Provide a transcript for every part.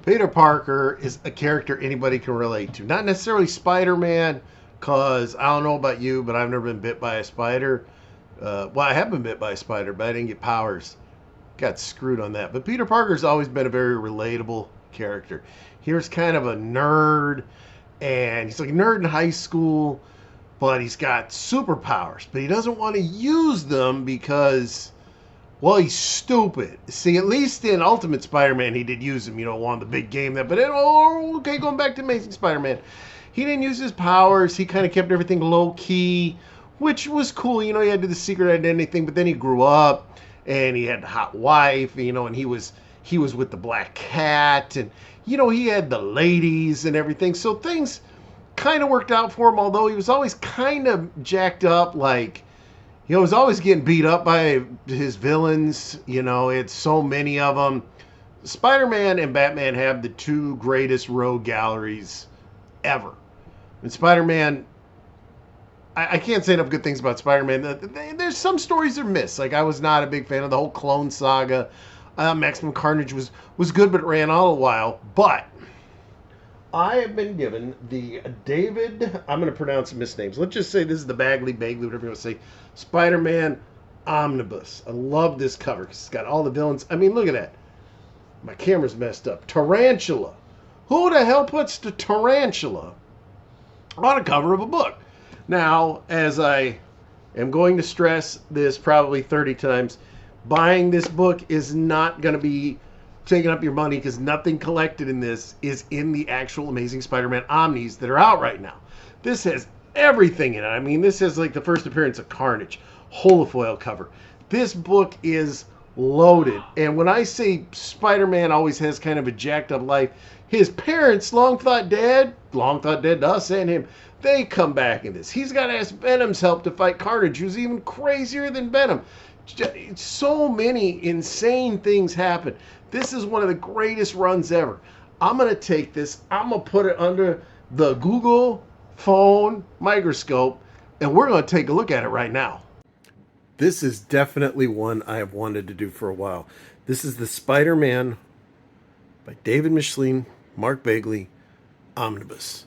Peter Parker is a character anybody can relate to. Not necessarily Spider-Man, because I don't know about you, but I've never been bit by a spider. Well, I have been bit by a spider, but I didn't get powers. Got screwed on that. But Peter Parker's always been a very relatable character. Here's kind of a nerd, and he's like a nerd in high school, but he's got superpowers. But he doesn't want to use them because, well, he's stupid. See, at least in Ultimate Spider-Man, he did use them. Won the big game. Okay, going back to Amazing Spider-Man, he didn't use his powers. He kind of kept everything low key, which was cool. He had to do the secret identity thing. But then he grew up, and he had a hot wife. And he was with the black cat, and he had the ladies and everything. So things kind of worked out for him. Although he was always kind of jacked up, like. He was always getting beat up by his villains. It's so many of them. Spider-Man and Batman have the two greatest rogue galleries ever. And Spider-Man, I can't say enough good things about Spider-Man. There's some stories that are missed. Like, I was not a big fan of the whole Clone Saga. Maximum Carnage was good, but it ran out a while. But I have been given the David, I'm going to pronounce misnames. Let's just say this is the Bagley, whatever you want to say, Spider-Man Omnibus. I love this cover because it's got all the villains. I mean, look at that. My camera's messed up. Tarantula. Who the hell puts the tarantula on a cover of a book? Now, as I am going to stress this probably 30 times, buying this book is not going to be taking up your money because nothing collected in this is in the actual Amazing Spider-Man Omnis that are out right now. This has everything in it. I mean, this has like the first appearance of Carnage, holofoil cover. This book is loaded. And when I say Spider-Man always has kind of a jacked up life, his parents, long thought dead to us and him, they come back in this. He's got to ask Venom's help to fight Carnage, who's even crazier than Venom. So many insane things happen. This is one of the greatest runs ever. I'm going to take this. I'm going to put it under the Google phone microscope, and we're going to take a look at it right now. This is definitely one I have wanted to do for a while. This is the Spider-Man by David Michelinie, Mark Bagley, Omnibus.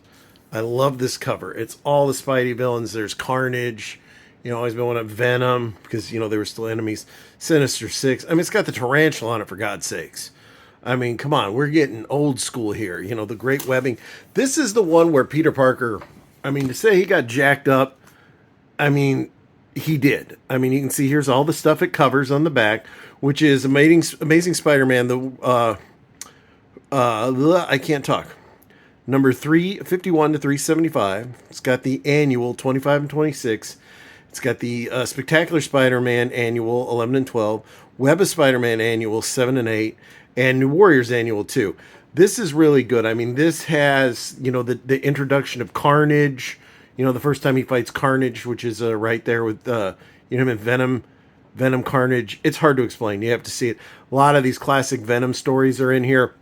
I love this cover. It's all the Spidey villains. There's Carnage. Always been one of Venom because, they were still enemies. Sinister Six. I mean, it's got the tarantula on it, for God's sakes. I mean, come on. We're getting old school here. The great webbing. This is the one where Peter Parker, to say he got jacked up, he did. You can see here's all the stuff it covers on the back, which is Amazing Spider-Man. I can't talk. Number 351 to 375. It's got the annual 25 and 26. It's got the Spectacular Spider-Man Annual 11 and 12, Web of Spider-Man Annual 7 and 8, and New Warriors Annual 2. This is really good. This has, the introduction of Carnage, the first time he fights Carnage, which is right there with, him and Venom Carnage. It's hard to explain. You have to see it. A lot of these classic Venom stories are in here.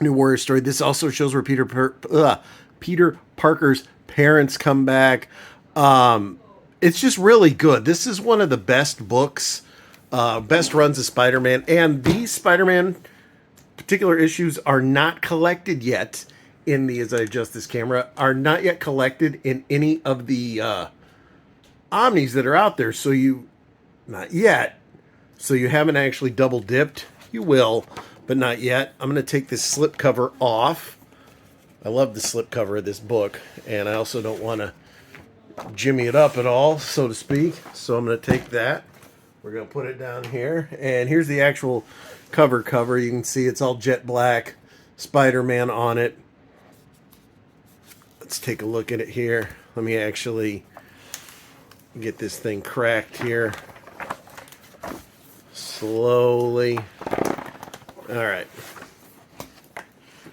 New Warrior story. This also shows where Peter Parker's parents come back. It's just really good. This is one of the best books, best runs of Spider-Man. And these Spider-Man particular issues are not collected yet as I adjust this camera, are not yet collected in any of the Omnis that are out there. Not yet. So you haven't actually double dipped. You will, but not yet. I'm going to take this slip cover off. I love the slip cover of this book. And I also don't want to jimmy it up at all, so to speak. So I'm going to take that. We're going to put it down here. And here's the actual cover. You can see it's all jet black. Spider-Man on it. Let's take a look at it here. Let me actually get this thing cracked here. Slowly. Alright.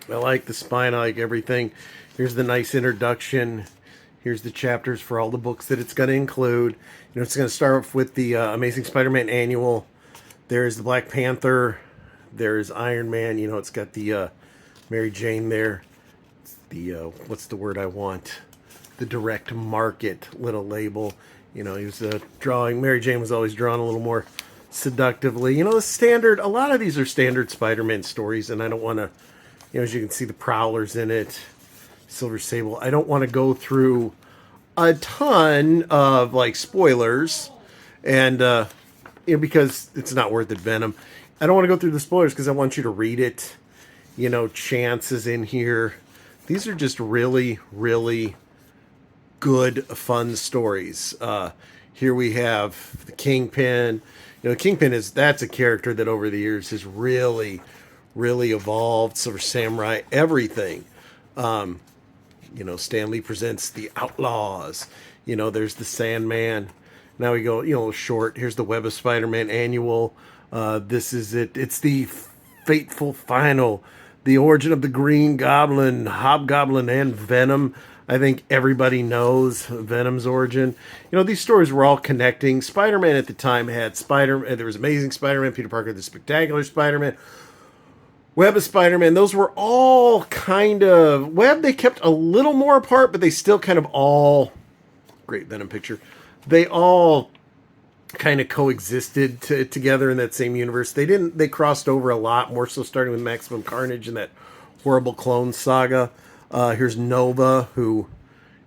I like the spine. I like everything. Here's the nice introduction. Here's the chapters for all the books that it's going to include. It's going to start off with the Amazing Spider-Man Annual. There's the Black Panther. There's Iron Man. It's got the Mary Jane there. It's the, what's the word I want? The direct market little label. He was drawing. Mary Jane was always drawn a little more seductively. The standard, a lot of these are standard Spider-Man stories, and I don't want to, as you can see, the Prowler's in it. Silver Sable. I don't want to go through a ton of like spoilers, and because it's not worth it. Venom. I don't want to go through the spoilers because I want you to read it. Chance is in here. These are just really, really good, fun stories. Here we have the Kingpin. Kingpin that's a character that over the years has really, really evolved. Silver Samurai, everything. Stan Lee presents the Outlaws. There's the Sandman. Now we go, short. Here's the Web of Spider-Man annual. This is it. It's the fateful final. The origin of the Green Goblin, Hobgoblin, and Venom. I think everybody knows Venom's origin. These stories were all connecting. Spider-Man at the time had there was Amazing Spider-Man, Peter Parker, the Spectacular Spider-Man, Web of Spider-Man. Those were all kind of... Web, they kept a little more apart, but they still kind of all... Great Venom picture. They all kind of coexisted together in that same universe. They crossed over a lot, more so starting with Maximum Carnage and that horrible clone saga. Here's Nova, who,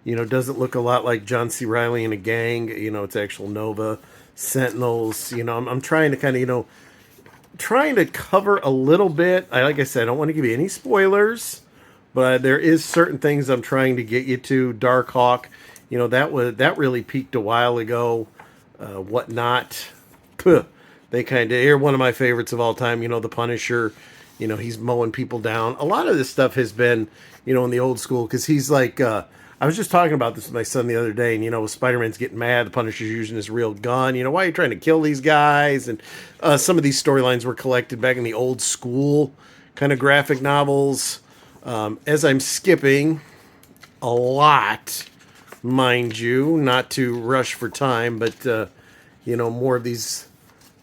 doesn't look a lot like John C. Reilly in a gang. It's actual Nova. Sentinels. I'm trying to kind of, trying to cover a little bit. Like I said, I don't want to give you any spoilers, but there is certain things I'm trying to get you to. Darkhawk, that really peaked a while ago. Whatnot. Puh. They kind of... They're one of my favorites of all time. The Punisher. He's mowing people down. A lot of this stuff has been, in the old school, because he's like... I was just talking about this with my son the other day, and, Spider-Man's getting mad. The Punisher's using his real gun. Why are you trying to kill these guys? And some of these storylines were collected back in the old school kind of graphic novels. As I'm skipping a lot... Mind you, not to rush for time, but, more of these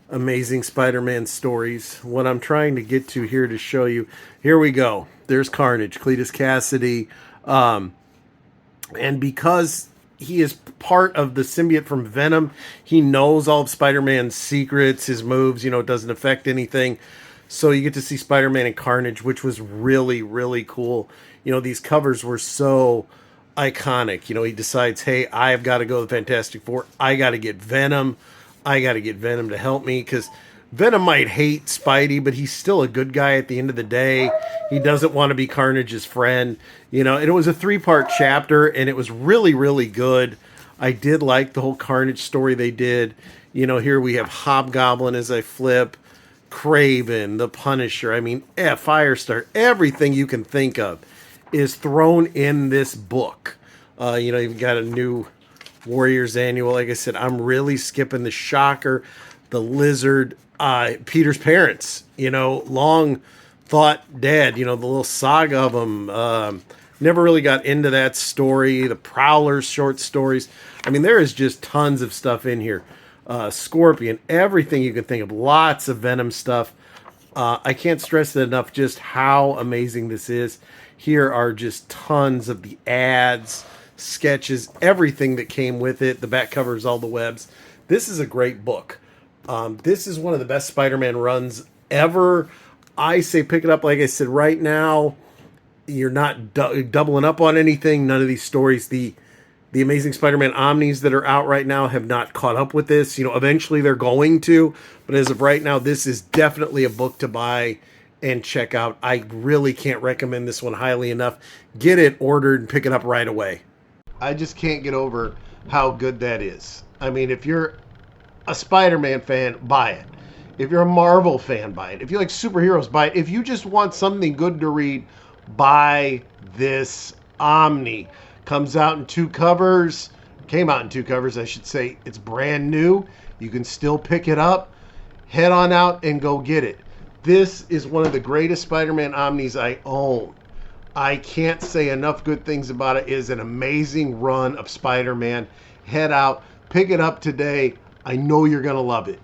Amazing Spider-Man stories. What I'm trying to get to here to show you, here we go. There's Carnage, Cletus Cassidy. And because he is part of the symbiote from Venom, he knows all of Spider-Man's secrets, his moves, it doesn't affect anything. So you get to see Spider-Man and Carnage, which was really, really cool. These covers were so... iconic. He decides, hey, I've got to go to the Fantastic Four. I got to get Venom. I got to get Venom to help me, because Venom might hate Spidey, but he's still a good guy at the end of the day. He doesn't want to be Carnage's friend. And it was a 3-part chapter, and it was really, really good. I did like the whole Carnage story they did. Here we have Hobgoblin as I flip, Kraven, the Punisher. Firestar, everything you can think of is thrown in this book. You've got a new Warriors annual. Like I said, I'm really skipping the Shocker, the Lizard, Peter's parents, long thought dead, the little saga of them. Never really got into that story. The Prowler's short stories. There is just tons of stuff in here. Scorpion, everything you can think of. Lots of Venom stuff. I can't stress it enough just how amazing this is. Here are just tons of the ads, sketches, everything that came with it. The back covers all the webs. This is a great book. This is one of the best Spider-Man runs ever. I say pick it up. Like I said, right now, you're not doubling up on anything. None of these stories, the Amazing Spider-Man Omnis that are out right now have not caught up with this. Eventually they're going to. But as of right now, this is definitely a book to buy and check out. I really can't recommend this one highly enough. Get it ordered and pick it up right away. I just can't get over how good that is. If you're a Spider-Man fan, buy it. If you're a Marvel fan, buy it. If you like superheroes, buy it. If you just want something good to read, buy this Omni. Comes out in 2 covers. Came out in 2 covers, I should say. It's brand new. You can still pick it up. Head on out and go get it. This is one of the greatest Spider-Man Omnis I own. I can't say enough good things about it. It is an amazing run of Spider-Man. Head out, pick it up today. I know you're going to love it.